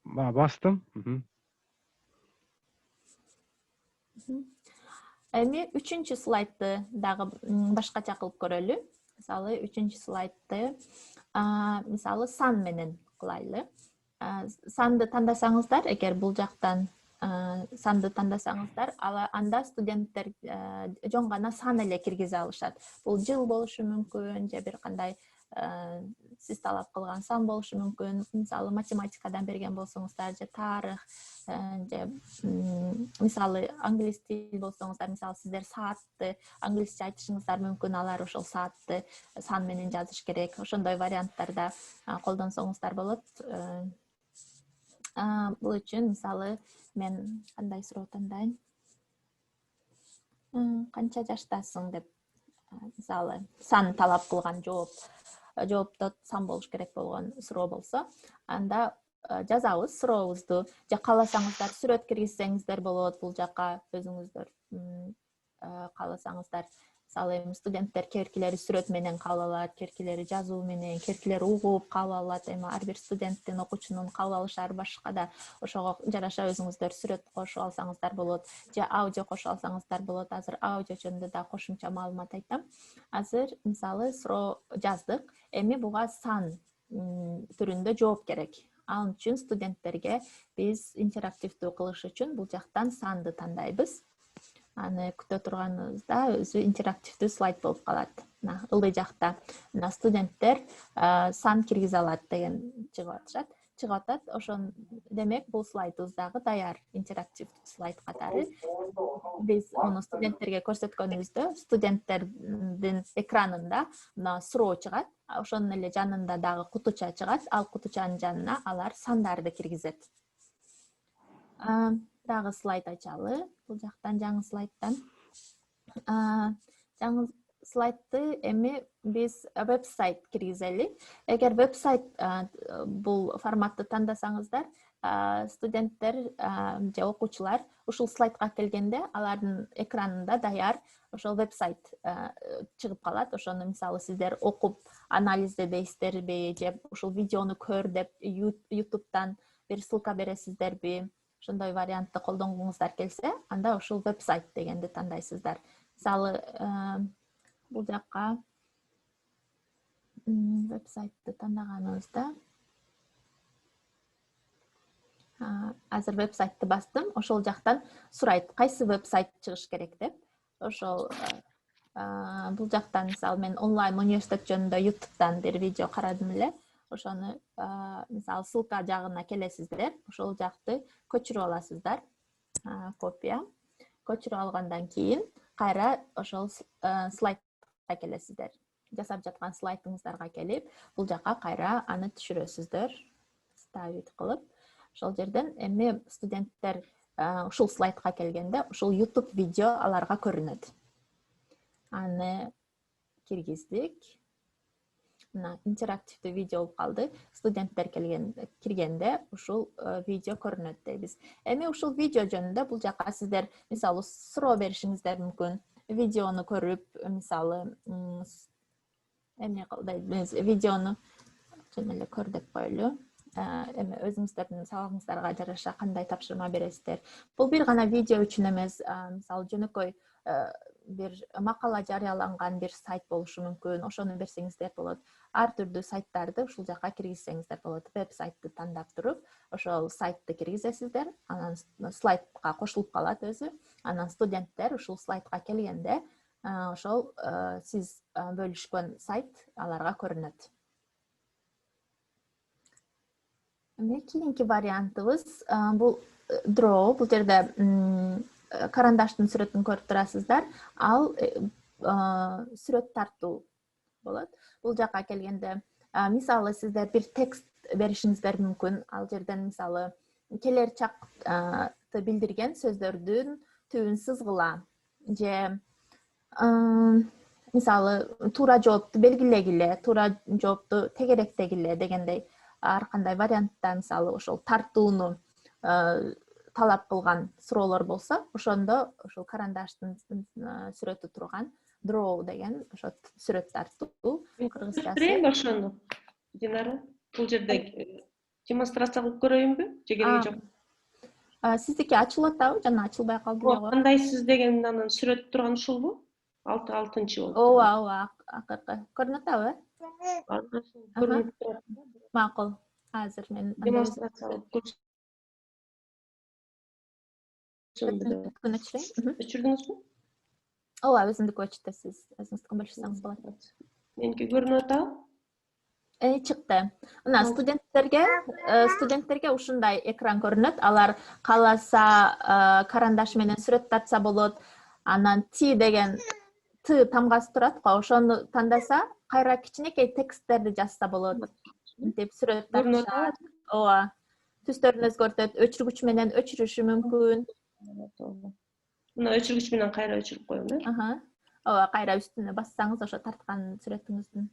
Bastım. Эми üçüncü slaydты дагы башкача кылып көрөлү. Мисалы, üçüncü slaydты мисалы сан менен кылайлы. Санды тандасаңыздар, эгер бул жактан санды тандасаңыздар, анда студенттер жөн гана сан эле киргизе алышат. Бул жыл болушу мүмкүн, же бир кандай сиз талап кылган сан болушу мүмкүн. Мисалы, математикадан берген болсоңуздар, же тарых, же мисалы англис тил болсоңуздар, мисалы сиздер саатты англисче айтышыңыздар мүмкүн, алар ошол саатты сан менен жазыш керек. Ошондой варианттарда колдонсоңуздар болот. Бул үчүн мисалы мен кандай суроо тандайм? Канча жаштасың деп, мисалы сан талап кылган жоопто сан болуш керек болгон суроо болсо, анда жазабыз сурообузду. Же кааласаңыздар сүрөт киргизсеңиздер болот бул жакка, өзүңүздөр кааласаңыздар. Мисалы, студенттер керкилери сүрөт менен кабыл алат, керкилери жазуу менен, керкилери угуп кабыл алат. Эми ар бир студенттин, окуучунун кабыл алышы ар башка да. Ошого жараша өзүңүздөр сүрөт кошуп алсаңыздар болот, же аудио кошуп алсаңыздар болот. Азыр аудио жөнүндө да кошумча маалымат айтам. Азыр мисалы суроо жаздык. Эми буга сан түрүндө жооп керек. Ал үчүн студенттерге биз интерактивдүү кылыш үчүн бул жактан санды тандайбыз. Аны күтө турганыбызда өзү интерактивдүү слайд болуп калат. Ылдый жакта студенттер сан киргизе алат деген чыгып атат. Ошон демек бул слайдыбыз дагы даяр интерактивдүү слайд катары. Биз муну студенттерге көрсөткөнүбүздө студенттердин экранында суроо чыгат. Ошонун эле жанында дагы кутуча чыгат. Ал кутучанын жанына алар сандарды киргизет. Дагы слайд ачалы. Бул жактан жаңы слайдтан. Жаңы слайдты эми биз веб-сайт киргизели. Эгер веб-сайт бул форматты тандасаңыздар, студенттер же окуучулар ушул слайдка келгенде алардын экранында даяр ошол веб-сайт чыгып калат. Ошону мисалы сиздер окуп анализдебейсиздерби, же ушул видеону көр деп YouTube'дан бир ссылка бересиздерби, ошондой вариантты колдонгуңуздар келсе, анда ушул веб-сайт дегенди тандайсыздар. Мисалы, бул жакка веб-сайтты тандаганыбызда азыр веб-сайтты бастым. Ошол жактан сурайт, кайсы веб-сайт чыгыш керек деп. Ошол бул жактан мисалы мен онлайн университет жөнүндө YouTube'дан бир видео карадым эле. Ошону мисалы ссылка жагына келесиздер. Ошол жакты көчүрүп аласыздар. Копия. Көчүрүп алгандан кийин кайра ошол слайдка келесиздер. Жасап жаткан слайдыңыздарга келип, бул жакка кайра аны түшүрөсүздөр. Ставить кылып, ошол жерден эми студенттер ушул слайдка келгенде, ушул YouTube видео аларга көрүнөт. Аны киргиздик. Мына интерактивдүү видео болуп калды. Студенттер киргенде ушул видео көрүнөт дейбиз. Эми ушул видео жөнүндө бул жакка сиздер мисалы суроо беришиңиздер мүмкүн. Видеону көрүп, мисалы эмне кылдайбыз, видеону жөн эле көр деп коелу. Эми өзүңүздөрдүн сабагыңыздарга жараша кандай тапшырма бересиздер. Бул бир гана видео үчүн эмес, мисалы жөнөкөй бир макала жарыяланган бир сайт болушу мүмкүн. Ошону берсеңиздер болот. Ар түрдүү сайттарды ушул жакка киргизсеңиздер болот. Веб-сайтты тандап туруп, ошол сайтты киргизесиздер. Анан слайдка кошулуп калат өзү. Анан студенттер ушул слайдка келгенде, ошол сиз бөлүшкөн сайт аларга көрүнөт. Эми кийинки вариантыбыз бул draw. Бул жерде карандаштын сүрөтүн көрүп турасыздар. Ал сүрөт тартуу болот. Бул жакка келгенде, мисалы сиздер бир текст беришиңиздер мүмкүн. Ал жерден мисалы келер чакты билдирген сөздөрдүн түбүн сызгыла, же мисалы туура жоопту белгилегиле, туура жоопту тегеректегиле дегендей ар кандай вариантта мисалы ошол тартууну талап кылган суроолор болсо, ошондо ошол карандаштын сүрөтү турган draw деген ошо сүрөт тартуу. Кыргызчасы. Ошону. Динара, бул жерде Демонстрация кылып көрөйүнбү? Же кереги жок? Сиздики ачылып атабы жана ачылбай калды эле го? Кандай сиз деген анан сүрөт турган ушулбу? 6-6-чы болуп Ооба, турат. ооба, акыркы. Көрүнүп атабы? Көрүнүп турат. Макул. Азыр мен Демонстрация кылып көрсөм деле. өзүмдүкүн өчүрөйүн. Өчүрдүңүзбү? Ооба, өзүмдүкү өчтү. Сиз өзүңүздүкүн бөлүшсөңүз болот. Меники көрүнүп атабы? Чыкты. Мына студенттерге ушундай экран көрүнөт. Алар кааласа карандаш менен сүрөт тартса болот. Анан Т деген Т тамгасы турат го. Ошону тандаса, кайра кичинекей тексттерди жазса болот. Мынтип сүрөт тартышат. Ооба. Түстөрүн өзгөртөт. Өчүргүч менен өчүрүшү мүмкүн. Мына өчүргүч менен кайра өчүрүп коем, э? Ооба, кайра үстүнө бассаңыз ошо тарткан сүрөтүңүздүн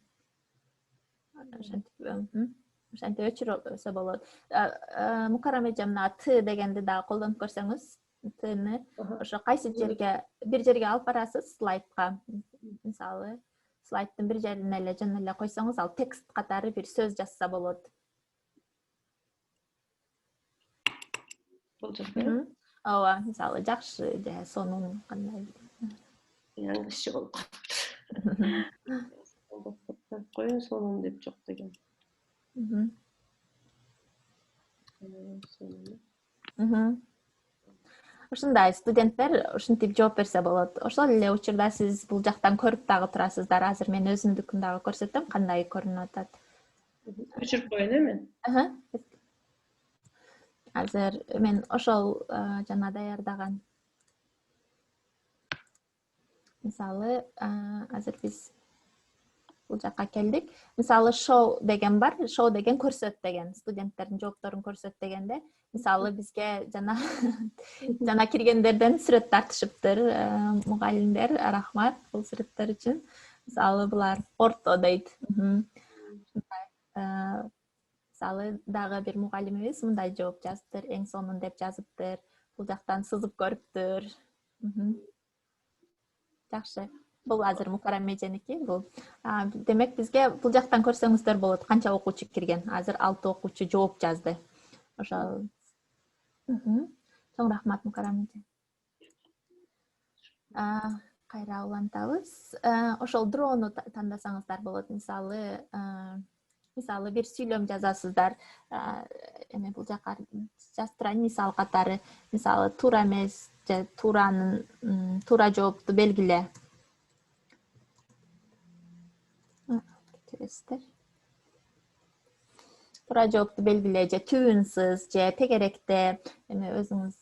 ошентип өчүрсө болот. Мукарам эже мына Т дегенди дагы колдонуп көрсөңүз, Тны ошо кайсы жерге, бир жерге алып барасыз слайдка. Мисалы, слайдтын бир жерине эле жана эле койсоңуз, ал текст катары бир сөз жазса болот. Бул жерде. Ооба, мисалы, жакшы же сонун кандай. Яңгышчы болуп коюн сонун деп жок деген. Ушундай студенттер ушинтип жооп берсе болот. Ошол эле учурда сиз бул жактан көрүп дагы турасыздар. Азыр мен өзүмдүкүн дагы көрсөтөм, кандай көрүнүп атат. Өчүрүп коеюн, э мен? Азыр мен ошол жана даярдаган. Мисалы, азыр биз бул жакка келдик. Мисалы, show деген бар. Show деген көрсөт деген. Студенттердин жоопторун көрсөт дегенде, мисалы, бизге жана киргендерден сүрөт тартышыптыр. Мугалимдер, рахмат бул сүрөттөр үчүн. Мисалы, булар орто дейт. Мисалы, дагы бир мугалимибиз мындай жооп жазыптыр. Эң сонун деп жазыптыр. Бул жактан сызып көрүптүр. Жакшы. Бул азыр Мукарам эженики. Бул демек бизге бул жактан көрсөңүздөр болот. Канча окуучу кирген? Азыр 6 окуучу жооп жазды. Ошол. Чоң рахмат Мукарам эже. Кайра улантабыз. Ошол дрону тандасаңыздар болот. Мисалы, бир сүйлөм жазасыздар. Эме бул жака жаздырайын мисал катары. Мисалы, туура эмес же туура жоопту белгиле. Туура жоопту белгиле же түйүнсүз же тегеректе эме өзүңүз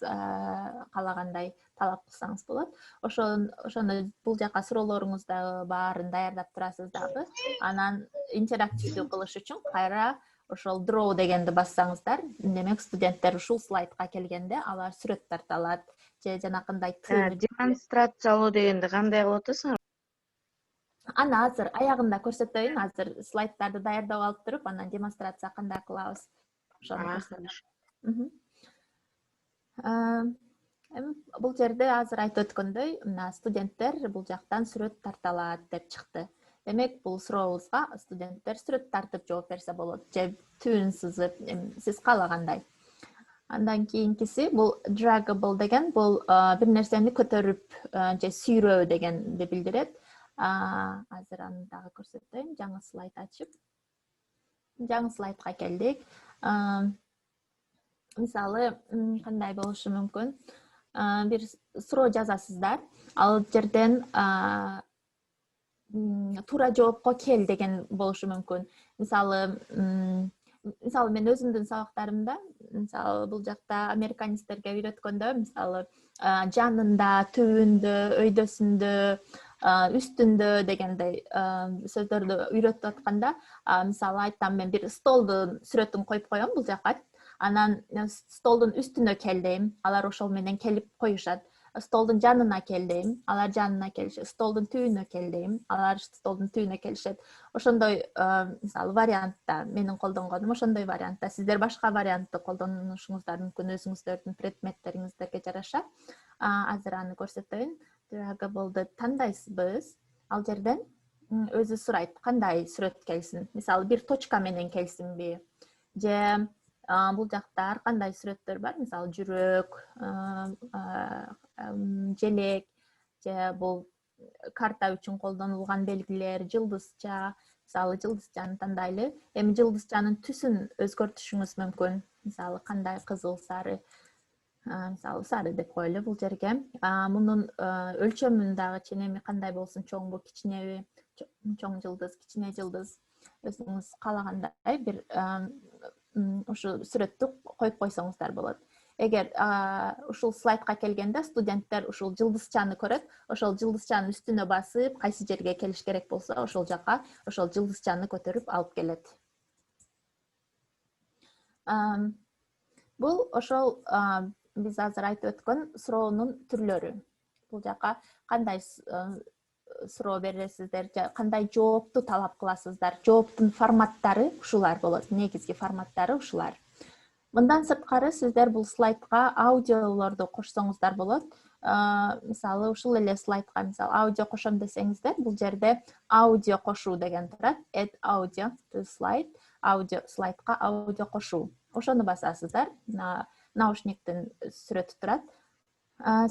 каалагандай талап кылсаңыз болот. Ошону бул жака суроолоруңузды баарын даярдап турасыз дагы. Анан интерактивдүү кылыш үчүн кайра ошол draw дегенди бассаңыздар, демек студенттер ушул слайдка келгенде алар сүрөт тарта алат же жанакындай демонстрациялоо дегенди кандай кылып атасың? Аны азыр аягында көрсөтөйүн. Азыр слайдтарды даярдап алып туруп, анан демонстрация кандай кылабыз. Ошону көрсөтөм. Бул жерде азыр айтып өткөндөй, мына студенттер бул жактан сүрөт тарта алат деп чыкты. Демек, бул сурообузга студенттер сүрөт тартып жооп берсе болот, же түбүн сызып, сиз каалагандай. Андан кийинкиси бул draggable деген, бул бир нерсени көтөрүп же сүйрөө дегенди билдирет. Азыр аны дагы көрсөтөйүн. Жаңы слайд ачып. Жаңы слайдка келдик. Мисалы, кандай болушу мүмкүн? Бир суроо жазасыздар. Ал жерден туура жоопко кел деген болушу мүмкүн. Мисалы, мен өзүмдүн сабактарымда, мисалы, бул жакта американецтерге үйрөткөндө, мисалы, жанында, түбүндө, өйдөсүндө, үстүндө дегендей сөздөрдү үйрөтүп атканда, мисалы айтам, мен бир столдун сүрөтүн коюп коем бул жака. Анан столдун үстүнө кел дейм, алар ошол менен келип коюшат. Столдун жанына кел дейм, алар жанына келишет. Столдун түбүнө кел дейм, алар столдун түбүнө келишет. Ошондой, мисалы, вариантта менин колдонгонум ошондой вариантта. Сиздер башка вариантты колдонушуңуздар мүмкүн өзүңүздөрдүн предметтериңиздерге жараша. Азыр аны көрсөтөйүн. Draggable'ды тандайсызбыз. Ал жерден өзү сурайт, кандай сүрөт келсин. Мисалы, бир точка менен келсинби, же Бул жакта ар кандай сүрөттөр бар, мисалы жүрөк, желек, же бул карта үчүн колдонулган белгилер, жылдызча, мисалы жылдызчаны тандайлы. Эми жылдызчанын түсүн өзгөртүшүңүз мүмкүн. Мисалы кандай кызыл, сары, мисалы сары деп коелу бул жерге. Мунун өлчөмүн дагы ченеми кандай болсун, чоңбу, кичинеби, чоң жылдыз, кичине жылдыз, өзүңүз каалагандай бир ушу сүрөттү коюп койсоңуздар болот. Эгер ушул слайдка келгенде студенттер ушул жылдызчаны көрөт, ошол жылдызчанын үстүнө басып, кайсы жерге келиш керек болсо, ошол жака ошол жылдызчаны көтөрүп алып келет. Бул ошол биз азыр айтып өткөн суроонун түрлөрү. Бул жака кандай суроо бересиздер, кандай жоопту талап кыласыздар, жооптун форматтары ушулар болот, негизги форматтары ушулар. Мындан сырткары сиздер бул слайдка аудиолорду кошсоңуздар болот. Мисалы ушул эле слайдка мисалы аудио кошом десеңиздер, бул жерде аудио кошуу деген турат. Add audio to slide, аудио слайдка аудио кошуу. Ошону басасыздар. Наушниктин сүрөтү турат.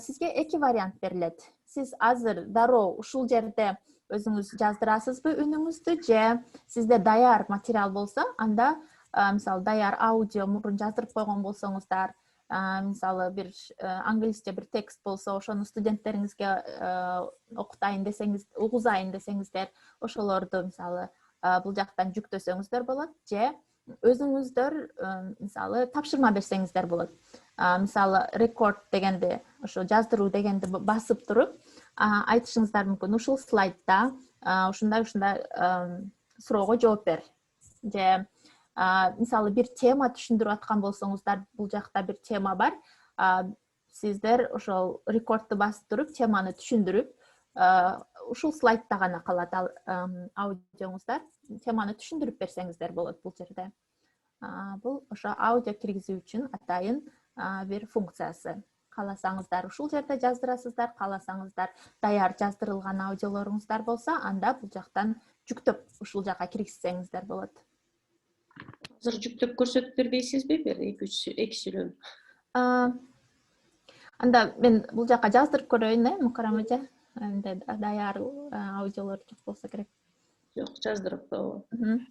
Сизге эки вариант берилет. Сиз азыр дароо ушул жерде өзүңүз жаздырасызбы үнүңүздү, же сизде даяр материал болсо, анда мисалы даяр аудио мурун жаздырып койгон болсоңуздар, мисалы бир англисче бир текст болсо, ошону студенттериңизге окутайын десеңиз, угузайын десеңиздер, ошолорду мисалы бул жактан жүктөсөңүздөр болот, же өзүңүздөр мисалы тапшырма берсеңиздер болот. Мисалы рекорд дегенди, ошо жаздыруу дегенди басып туруп, айтышыңыздар мүмкүн, ушул слайдда ушундай суроого жооп бер. Же мисалы бир тема түшүндүрүп аткан болсоңуздар, бул жакта бир тема бар. Сиздер ошол рекордду басып туруп, теманы түшүндүрүп, ушул слайдда гана калат аудиоңуздар. Теманы түшүндүрүп берсеңиздер болот бул жерде. Бул ошо аудио киргизүү үчүн атайын бир функциясы. Кааласаңыздар ушул жерде жаздырасыздар, кааласаңыздар даяр жаздырылган аудиолоруңуздар болсо, анда бул жактан жүктөп ушул жака киргизсеңиздер болот. Азыр жүктөп көрсөтүп бербейсизби бир эки сүрөнү? Анда мен бул жака жаздырып көрөйүн, Мукарам эже. Эми даяр аудиолор жок болсо керек. Жок, жаздырып койгон.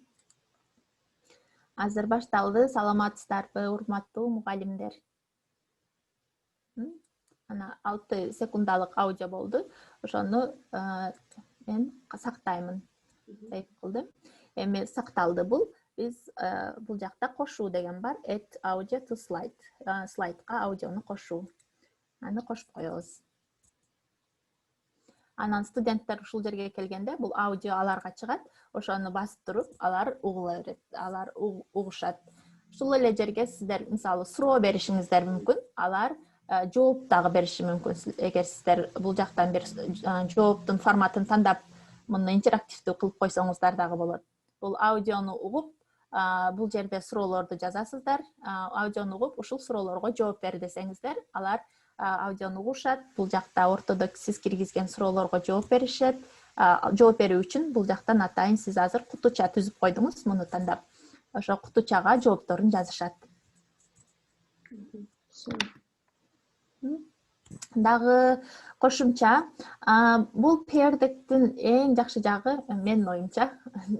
Азыр башталды. Саламатсыздарбы, урматтуу мугалимдер? Ана 6 секундалык аудио болду. Ошону мен сактаймын деп кылдым. Эми сакталды бул. Биз бул жакта кошуу деген бар. Add audio to slide. Слайдка аудиону кошуу. Аны кошуп коебуз. Анан студенттер ушул жерге келгенде бул аудио аларга чыгат. Ошону басып туруп, алар угула берет. Алар угушат. Ушул эле жерге сиздер мисалы суроо беришиңиздер мүмкүн. Алар жооп дагы бериши мүмкүн. Эгер сиздер бул жактан бир жооптун форматын тандап, муну интерактивдүү кылып койсоңуздар дагы болот. Бул аудиону угуп, бул жерде суроолорду жазасыздар. Аудиону угуп, ушул суроолорго жооп бер десеңиздер, алар аудиону угушат. Бул жакта ортодо сиз киргизген суроолорго жооп беришет. Жооп берүү үчүн бул жактан атайын сиз азыр кутуча түзүп койдуңуз, муну тандап. Ошо кутучага жоопторун жазышат. Дагы кошумча, бул пердектин эң жакшы жагы менин оюмча,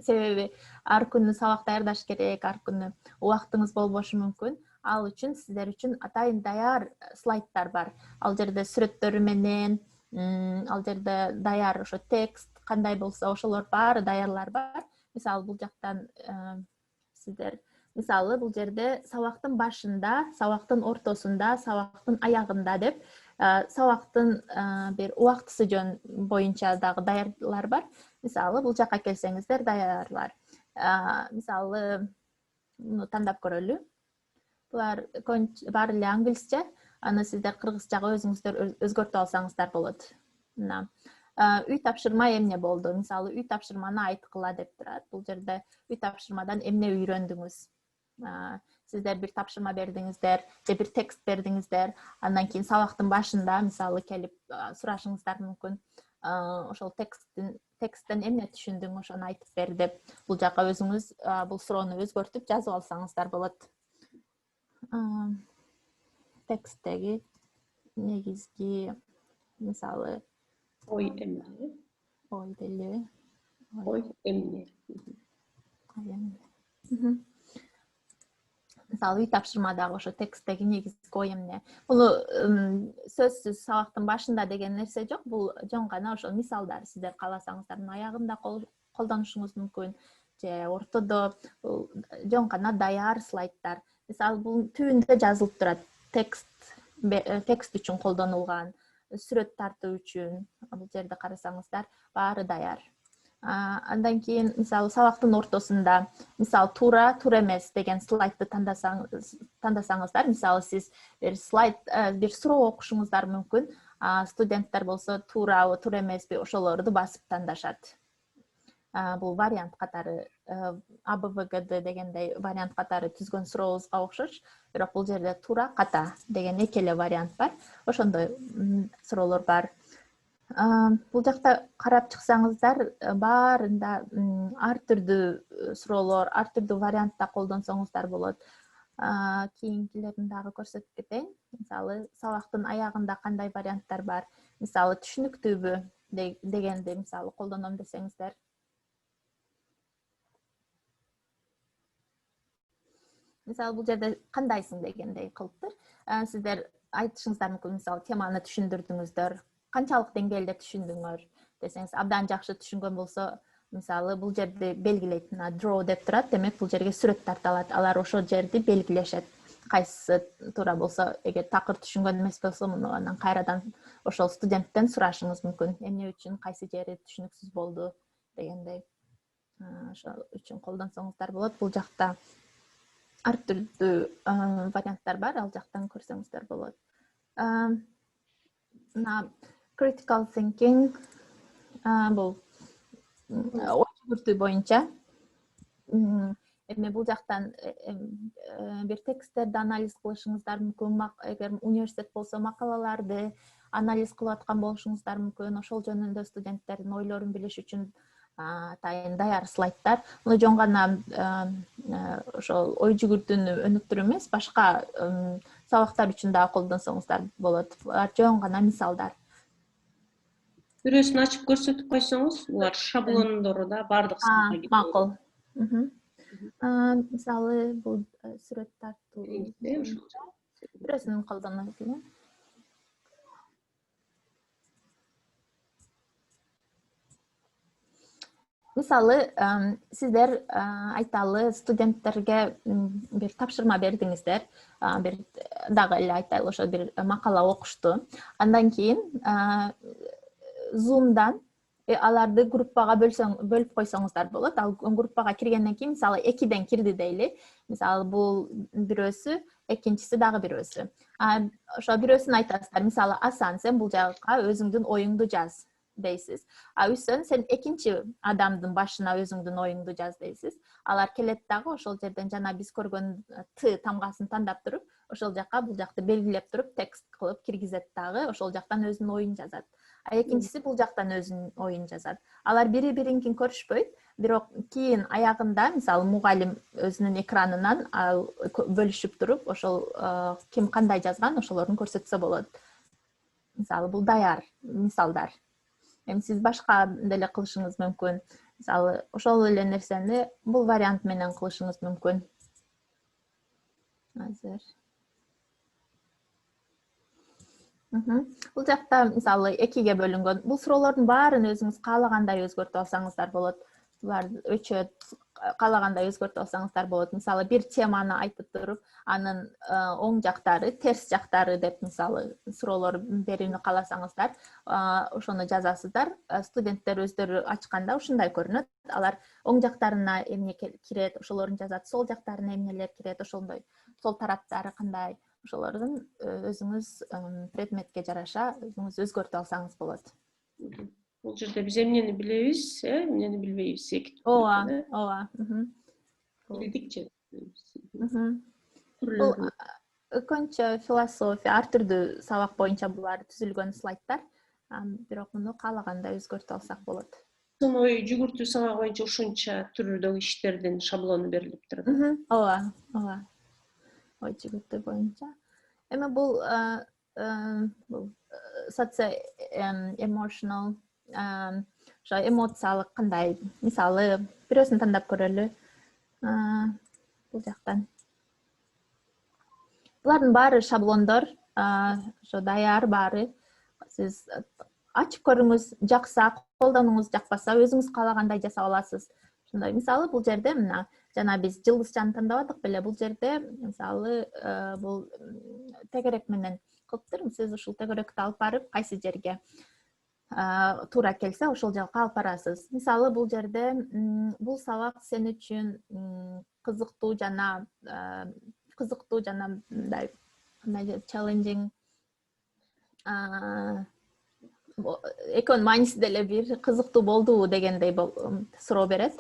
себеби ар күнү сабак даярдаш керек, ар күнү убактыңыз болбошу мүмкүн. Ал үчүн сиздер үчүн атайын даяр слайдтар бар. Ал жерде сүрөттөрү менен, ал жерде даяр ошо текст кандай болсо ошолор баары даярлар бар. Мисалы бул жактан сиздер мисалы бул жерде сабактын башында, сабактын ортосунда, сабактын аягында деп сабактын бир убактысы жөн боюнча дагы даярлар бар. Мисалы бул жака келсеңиздер даярлар. Мисалы муну тандап көрөлү. Булар баары эле англисче, аны сиздер кыргызчага өзүңүздөр өзгөртүп алсаңыздар болот. Мына үй тапшырма эмне болду? Мисалы үй тапшырманы айткыла деп турат. Бул жерде үй тапшырмадан эмне үйрөндүңүз? Сиздер бир тапшырма бердиңиздер, же бир текст бердиңиздер, андан кийин сабактын башында мисалы келип сурашыңыздар мүмкүн. Ошол тексттен эмне түшүндүң, ошону айтып бер деп, бул жака өзүңүз бул суроону өзгөртүп жазып алсаңыздар болот. Тексттеги негизги мисалы Oy emne. ой деле Oy emne. Мисалы үй тапшырмадагы ошо тексттеги негизги ой эмне. Бул сөзсүз сабактын башында деген нерсе жок. Бул жөн гана ошо мисалдар. Сиздер кааласаңыздар аягында колдонушуңуз мүмкүн же ортодо жөн гана даяр слайдтар. Мисалы бул түбүндө жазылып турат. Текст үчүн колдонулган, сүрөт тартуу үчүн. Бул жерде карасаңыздар баары даяр. Андан кийин мисалы сабактын ортосунда мисалы туура эмес деген слайдты тандасаңыздар, мисалы сиз бир суроо окушуңуздар мүмкүн. Студенттер болсо туурабы, туура эмеспи ошолорду басып тандашат. Бул вариант катары АБВГД дегендей вариант катары түзгөн сурообузга окшош, бирок бул жерде туура, ката деген эки эле вариант бар. Ошондой суроолор бар. Бул жакта карап чыксаңыздар, баарында ар түрдүү суроолор, ар түрдүү вариантта колдонсоңуздар болот. Кийинкилерин дагы көрсөтүп кетейин. Мисалы, сабактын аягында кандай варианттар бар? Мисалы, түшүнүктүүбү дегенди мисалы колдоном десеңиздер. Мисалы, бул жерде кандайсың дегендей кылыптыр. Сиздер айтышыңыздар мүмкүн, мисалы, теманы түшүндүрдүңүздөр. Канчалык деңгээлде түшүндүңөр десеңиз, абдан жакшы түшүнгөн болсо, мисалы бул жерди белгилейт, draw деп турат, демек бул жерге сүрөт тартылат. Алар ошол жерди белгилешет. Кайсысы туура болсо, эгер такыр түшүнгөн эмес болсо, муну анан кайрадан ошол студенттен сурашыңыз мүмкүн. Эмне үчүн кайсы жери түшүнүксүз болду дегендей. Ошол үчүн колдонсоңуздар болот. Бул жакта ар түрдүү варианттар бар, ал жактан көрсөңүздөр болот. Critical thinking бул ой жүгүртүү боюнча эми бул жактан бир тексттерди анализ кылышыңыздар мүмкүн. Эгер университет болсо макалаларды анализ кылып аткан болушуңуздар мүмкүн. Ошол жөнүндө студенттердин ойлорун билиш үчүн атайын даяр слайдтар. Муну жөн гана ошол ой жүгүртүүнү өнүктүрүү эмес, башка сабактар үчүн дагы колдонсоңуздар болот. Жөн гана мисалдар. Бирөөсүн ачып көрсөтүп койсоңуз, булар шаблондору да бардык сабакка кетет. Макул. Мисалы, бул сүрөт тартуу. Бирөөсүн колдонот элем. Мисалы, сиздер айталы студенттерге бир тапшырма бердиңиздер, бир дагы эле айтайлы, ошо бир макала окушту. Андан кийин Zoom'дан аларды группага бөлүп койсоңуздар болот. Ал группага киргенден кийин, мисалы, 2ден кирди дейли. Мисалы, бул бирөөсү, экинчиси дагы бирөөсү. Ошо бирөөсүн айтасыздар. Мисалы, Асан, сен бул жакка өзүңдүн оюңду жаз дейсиз. Үсөн, сен экинчи адамдын башына өзүңдүн оюңду жаз дейсиз. Алар келет дагы ошол жерден жана биз көргөн Т тамгасын тандап туруп, ошол жакка бул жакты белгилеп туруп, текст кылып киргизет дагы, ошол жактан өзүнүн оюн жазат. Экинчиси бул жактан өзүнүн оюн жазат. Алар бири-биринкин көрүшпөйт, бирок кийин аягында, мисалы, мугалим өзүнүн экранынан бөлүшүп туруп, ошол ким кандай жазган, ошолорун көрсөтсө болот. Мисалы, бул даяр мисалдар. Эми сиз башка деле кылышыңыз мүмкүн. Мисалы, ошол эле нерсени бул вариант менен кылышыңыз мүмкүн. Азыр. Бул жакта мисалы 2ге бөлүнгөн. Бул суроолордун баарын өзүңүз каалагандай өзгөртүп алсаңыздар болот. Булар өчөт, каалагандай өзгөртүп алсаңыздар болот. Мисалы, бир теманы айтып туруп, анын оң жактары, терс жактары деп мисалы суроолор берүүнү кааласаңыздар, ошону жазасыздар. Студенттер өздөрү ачканда ушундай көрүнөт. Алар оң жактарына эмне кирет, ошолорун жазат. Сол жактарына эмнелер кирет, ошондой. Сол тараптары кандай, ошолордун өзүңүз предметке жараша өзүңүз өзгөртүп алсаңыз болот. Бул жерде биз эмнени билебиз, эмнени билбейбиз. Ооба. Билдикчи. Бул көбүнчө философия, ар түрдүү сабак боюнча булар түзүлгөн слайдтар. Бирок муну каалагандай өзгөртүп алсак болот. Ой жүгүртүү сабак боюнча ушунча түрдөгү иштердин шаблону берилип турат. Ооба. ой жигити боюнча. Эми бул socio emotional ошо эмоциялык кандай, мисалы бирөөсүн тандап көрөлү. Бул жактан. Булардын баары шаблондор, ошо даяр баары. Сиз ачып көрүңүз, жакса колдонуңуз, жакпаса өзүңүз каалагандай жасап аласыз. Ошондой мисалы бул жерде мына жана биз жылдызчаны тандабадык беле, бул жерде мисалы бул тегерек менен кылыптыр. Сиз ушул тегеректи алып барып кайсы жерге туура келсе ошол жака алып барасыз. Мисалы бул жерде бул сабак сен үчүн кызыктуу жана мындай challenging экөөнүн мааниси деле бир кызыктуу болдубу дегендей суроо берет.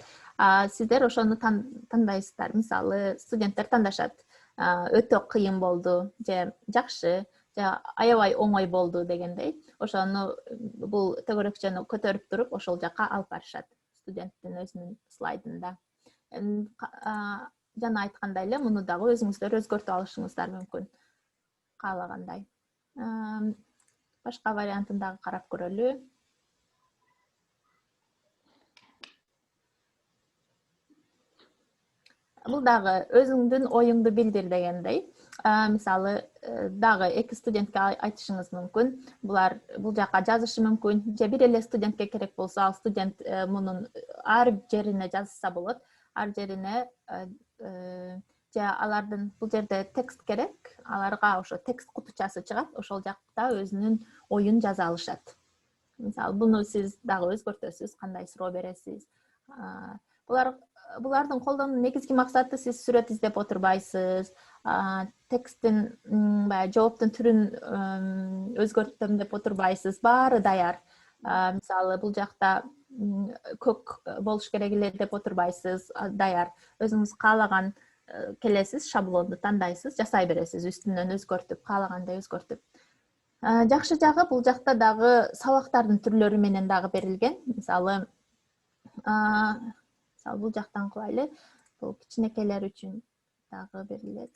Сиздер ошону тандайсыздар. Мисалы студенттер тандашат. Өтө кыйын болду, же жакшы, же аябай оңой болду дегендей. Ошону бул тегерекчени көтөрүп туруп ошол жака алып барышат студенттин өзүнүн слайдында. Жана айткандай эле муну дагы өзүңүздөр өзгөртүп алышыңыздар мүмкүн каалагандай. Башка вариантын дагы карап көрөлү. Бул дагы өзүңдүн оюңду билдир дегендей. Мисалы дагы эки студентке айтышыңыз мүмкүн. Бул жака жазышы мүмкүн. Же бир эле студентке керек болсо, ал студент мунун ар жерине жазса болот. Ар жерине же алардын бул жерде текст керек. Аларга ошо текст кутучасы чыгат. Ошол жакта өзүнүн оюн жаза алышат. Мисалы буну сиз дагы өзгөртөсүз, кандай суроо бересиз. Булардын колдонуунун негизги максаты сиз сүрөт издеп отурбайсыз. Тексттин баягы жооптун түрүн өзгөртөм деп отурбайсыз. Баары даяр. Мисалы бул жакта көк болуш керек эле деп отурбайсыз. Даяр. Өзүңүз каалаган келесиз, шаблонду тандайсыз, жасай бересиз, үстүнөн өзгөртүп, каалагандай өзгөртүп. Жакшы жагы бул жакта дагы сабактардын түрлөрү менен дагы берилген. Мисалы бул жактан кылайлы. Бул кичинекейлер үчүн дагы берилет.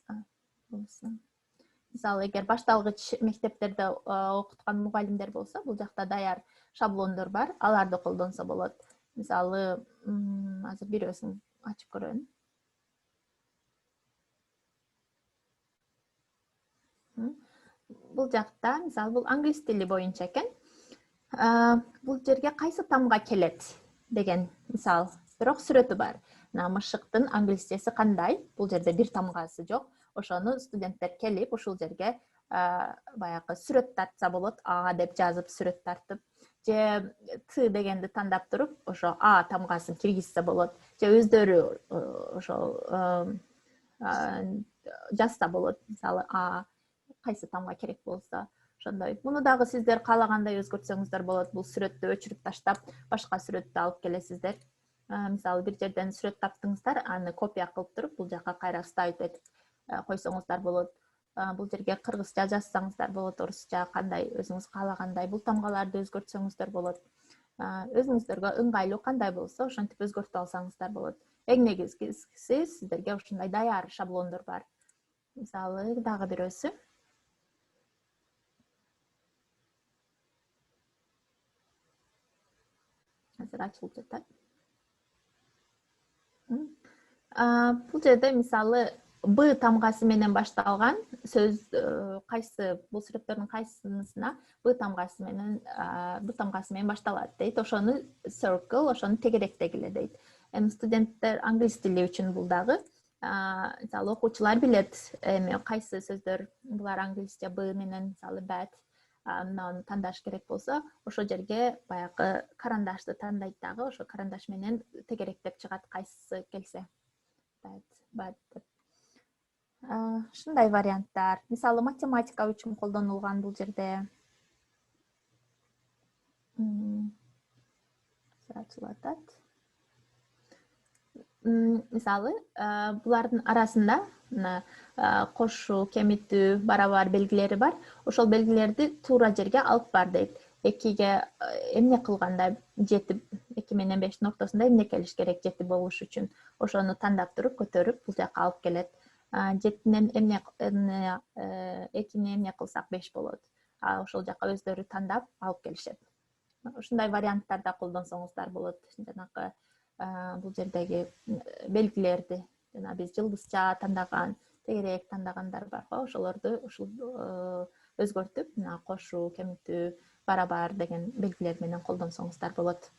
Мисалы эгер башталгыч мектептерде окуткан мугалимдер болсо, бул жакта даяр шаблондор бар, аларды колдонсо болот. Мисалы азыр бирөөсүн ачып көрөйүн. Бул жакта мисалы бул англис тили боюнча экен. Бул жерге кайсы тамга келет деген мисал. Бирок сүрөтү бар. Мышыктын англисчеси кандай? Бул жерде бир тамгасы жок. Ошону студенттер келип ушул жерге баягы сүрөт тартса болот. А деп жазып сүрөт тартып, же Т дегенди тандап туруп, ошо А тамгасын киргизсе болот. Же өздөрү ошол жазса болот. Мисалы А кайсы тамга керек болсо, ошондой. Муну дагы сиздер каалагандай өзгөртсөңүздөр болот. Бул сүрөттү өчүрүп таштап, башка сүрөттү алып келесиздер. Мисалы бир жерден сүрөт таптыңыздар, аны копия кылып туруп, бул жака кайра вставить этип койсоңуздар болот. Бул жерге кыргызча жазсаңыздар болот, орусча, кандай өзүңүз каалагандай. Бул тамгаларды өзгөртсөңүздөр болот. Өзүңүздөргө ыңгайлуу кандай болсо, ошентип өзгөртүп алсаңыздар болот. Эң негизгиси сиздерге ушундай даяр шаблондор бар. Мисалы дагы бирөөсү. Азыр ачылып жатат. Бул жерде мисалы Б тамгасы менен башталган сөз кайсы бул сүрөттөрдүн кайсысына Б тамгасы менен башталат дейт. Ошону circle, ошону тегеректегиле дейт. Эми студенттер англис тили үчүн бул дагы мисалы окуучулар билет, эми кайсы сөздөр булар англисче Б менен мисалы bad аны тандаш керек болсо, ошол жерге баягы карандашты тандайт дагы, ошо карандаш менен тегеректеп чыгат кайсысы келсе. Bad. Ушундай варианттар. Мисалы математика үчүн колдонулган бул жерде. Ачылат. Мисалы, булардын арасында кошуу, кемитүү, барабар белгилери бар. Ошол белгилерди туура жерге алып бар дейт. 2ге эмне кылганда жетип, 2 менен 5-тин ортосунда эмне келиш керек жетип болуш үчүн. Ошону тандап туруп, көтөрүп, бул жака алып келет. 7-ден эмне 2-ни эмне кылсак 5 болот. Ошол жака өздөрү тандап алып келишет. Ушундай варианттарда колдонсоңуздар болот. Жанагы бул жердеги белгилерди, жана биз жылдызча тандаган, тегерек тандагандар бар го, ошолорду ушул өзгөртүп, мына кошуу, кемитүү, барабар деген белгилер менен колдонсоңуздар болот.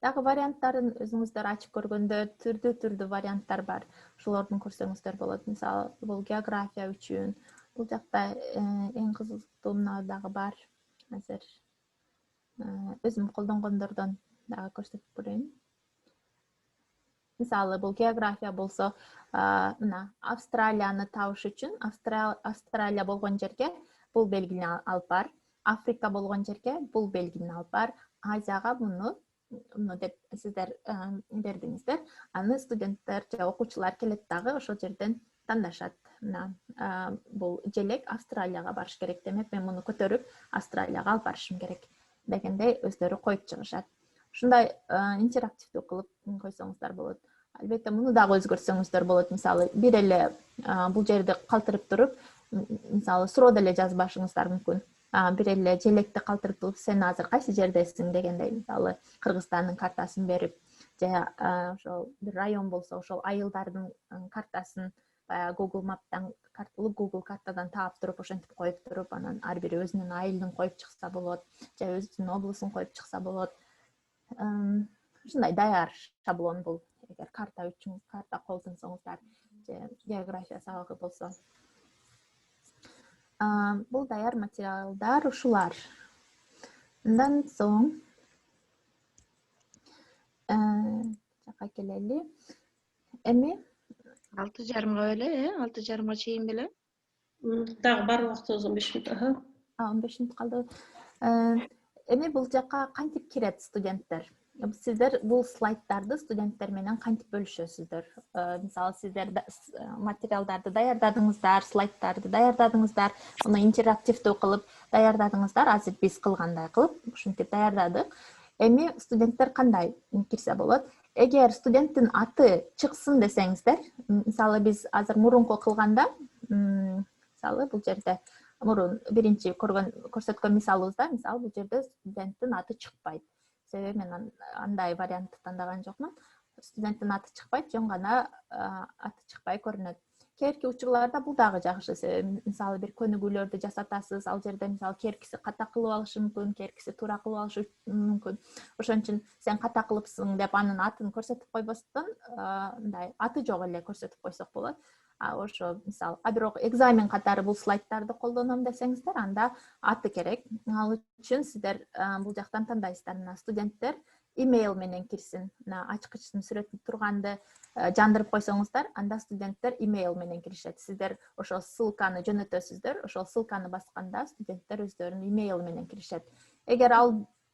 Дагы варианттарын өзүңүздөр ачып көргөндө түрдүү варианттар бар. Ошолордун көрсөңүздөр болот. Мисалы, бул география үчүн, бул жакта эң кызыктуу мына дагы бар. Азыр өзүм колдонгондордон дагы көрсөтүп көрөйүн. Мисалы, бул география болсо, мына Австралияны табыш үчүн Австралия болгон жерге бул белгини алып бар. Африка болгон жерге бул белгини алып бар. Азияга муну деп сиздер бердиңиздер. Аны студенттер же окуучулар келет дагы ошол жерден тандашат. Мына бул желек Австралияга барыш керек демек, мен муну көтөрүп Австралияга алып барышым керек дегендей өздөрү коюп чыгышат. Ушундай интерактивдүү кылып койсоңуздар болот. Албетте муну дагы өзгөртсөңүздөр болот. Мисалы, бир эле бул жерди калтырып туруп, мисалы, суроо деле жазбашыңыздар мүмкүн. Бир эле желекти калтырып туруп, сен азыр кайсы жердесиң дегендей, мисалы, Кыргызстандын картасын берип, же ошол бир район болсо, ошол айылдардын картасын баягы Google Map'тан Google картадан таап туруп, ошентип коюп туруп, анан ар бири өзүнүн айылын коюп чыкса болот, же өзүнүн облусун коюп чыкса болот. Ушундай даяр шаблон бул. Эгер карта үчүн карта колдонсоңуздар, же география сабагы болсо. Бул даяр материалдар ушулар. Андан соң жака келели. Эми 6:30 беле, 6:30 чейин беле? Дагы бар убактыбыз 15 мүнөт. 15 мүнөт калды. Эми бул жака кантип кирет студенттер? Сиздер бул слайддарды студенттер менен кантип бөлүшөсүздөр? Мисалы, сиздер материалдарды даярдадыңыздар, слайддарды даярдадыңыздар, муну интерактивдүү кылып даярдадыңыздар. Азыр биз кылгандай кылып ушинтип даярдадык. Эми студенттер кандай кирсе болот? Эгер студенттин аты чыксын десеңиздер, мисалы, биз азыр мурунку кылганда, мисалы, бул жерде мурун биринчи көрсөткөн мисалыбызда, мисалы, бул жерде студенттин аты чыкпайт. Себеби мен андай вариантты тандаган жокмун. Студенттин аты чыкпайт, жөн гана аты чыкпай көрүнөт. Кээинки учурларда бул дагы жакшы. Себеби мисалы бир көнүгүүлөрдү жасатасыз, ал жерде мисалы кээинкиси ката кылып алышы мүмкүн, кээинкиси туура кылып алышы мүмкүн. Ошон үчүн сен ката кылыпсың деп анын атын көрсөтүп койбостон, мындай аты жок эле көрсөтүп койсок болот. Ошо мисалы, бирок экзамен катары бул слайддарды колдоном десеңиздер, анда аты керек. Ал үчүн сиздер бул жактан тандайсыздар. Мына студенттер имейл менен кирсин. Мына ачкычтын сүрөтү турганды жандырып койсоңуздар, анда студенттер имейл менен киришет. Сиздер ошол ссылканы жөнөтөсүздөр, ошол ссылканы басканда студенттер өздөрүнүн имейл менен киришет. Эгер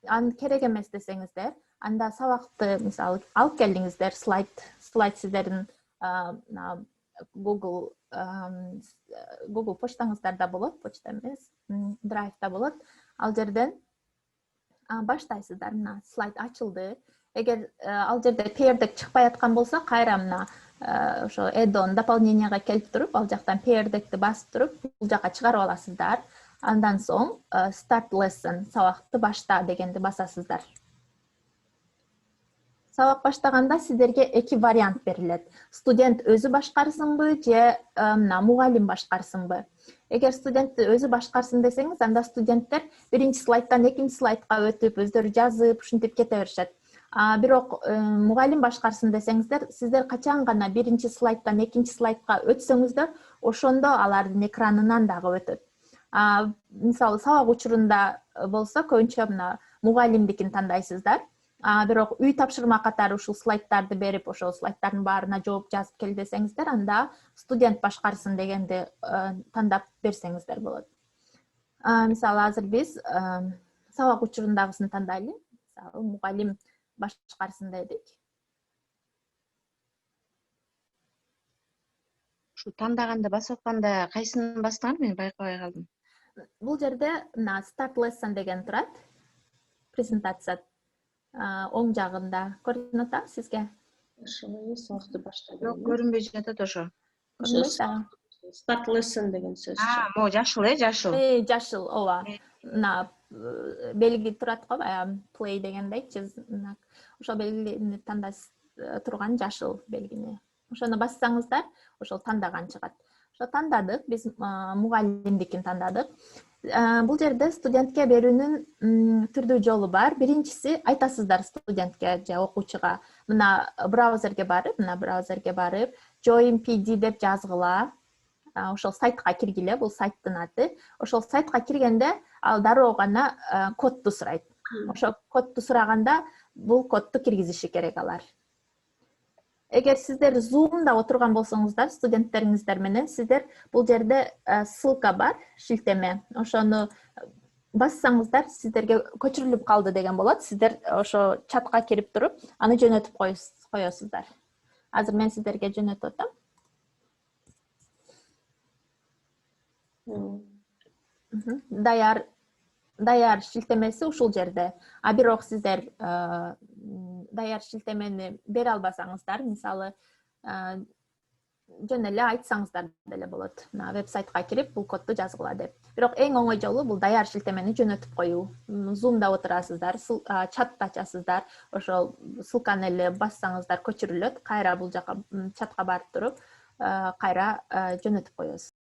аны керек эмес десеңиздер, анда сабакты мисалы алып келдиңиздер, слайд сиздердин Google почтаңыздарда болот, почта эмес, драйвда болот. Ал жерден баштайсыздар. Мына слайд ачылды. Эгер ал жерде пээрдек чыкпай аткан болсо, кайра мына ошо add-on дополненияга келип туруп, ал жактан пээрдекти басып туруп, бул жака чыгарып аласыздар. Андан соң start lesson, сабакты башта дегенди басасыздар. Сабак баштаганда сиздерге эки вариант берилет. Студент өзү башкарсынбы, же мугалим башкарсынбы? Эгер студент өзү башкарсын десеңиз, анда студенттер биринчи слайдтан экинчи слайдка өтүп, өздөрү жазып, ушинтип кете беришет. Бирок мугалим башкарсын десеңиздер, сиздер качан гана биринчи слайдтан экинчи слайдка өтсөңүздөр, ошондо алардын экранынан дагы өтөт. Мисалы, сабак учурунда болсо, көбүнчө мына мугалимдикин тандайсыздар. Бирок үй тапшырма катары ушул слайддарды берип, ошол слайддардын баарына жооп жазып кел десеңиздер, анда студент башкарсын дегенди тандап берсеңиздер болот. Мисалы, азыр биз сабак учурундагысын тандайлы. Мисалы, мугалим башкарсын дедик. Ушу тандаганда басып атканда кайсысын бастыңар, мен байкабай калдым. Бул жерде мына start lesson деген турат. Презентация. оң жагында көрүнүп атабы сизге? Соосты баштады. Жок, көрүнбөй жатат ошо. Көрүнбөйт дагы. Start lesson деген сөз. Могу жашыл, жашыл. Жашыл, ооба. Мына белги турат го, баягы play дегендей, знак. Ошол белгини тандайсыз турган жашыл белгини. Ошону бассаңыздар, ошол тандаган чыгат. Ошо тандадык, биз мугалимдикин тандадык. Бул жерде студентке берүүнүн түрдүү жолу бар. Биринчиси айтасыздар студентке же окуучуга, мына браузерге барып, join PD деп жазгыла. Ошол сайтка киргиле, бул сайттын аты. Ошол сайтка киргенде ал дароо гана кодду сурайт. Ошол кодду сураганда бул кодду киргизиши керек алар. Эгер сиздер Zoom'да отурган болсоңуздар, студенттериңиздер менен, сиздер бул жерде ссылка бар, шилтеме. Ошону бассаңыздар, сиздерге көчүрүлүп калды деген болот. Сиздер ошо чатка кирип туруп, аны жөнөтүп коесуздар. Азыр мен сиздерге жөнөтүп атам. Даяр шилтемеси ушул жерде. А бирок сиздер даяр шилтемени бере албасаңыздар, мисалы жөн эле айтсаңыздар деле болот. Мына вебсайтка кирип бул кодду жазгыла деп. Бирок эң оңой жолу бул даяр шилтемени жөнөтүп коюу. Zoom'да отурасыздар, чатты ачасыздар, ошол ссылканы эле бассаңыздар көчүрүлөт. Кайра бул жака чатка барып туруп, кайра жөнөтүп коесуз.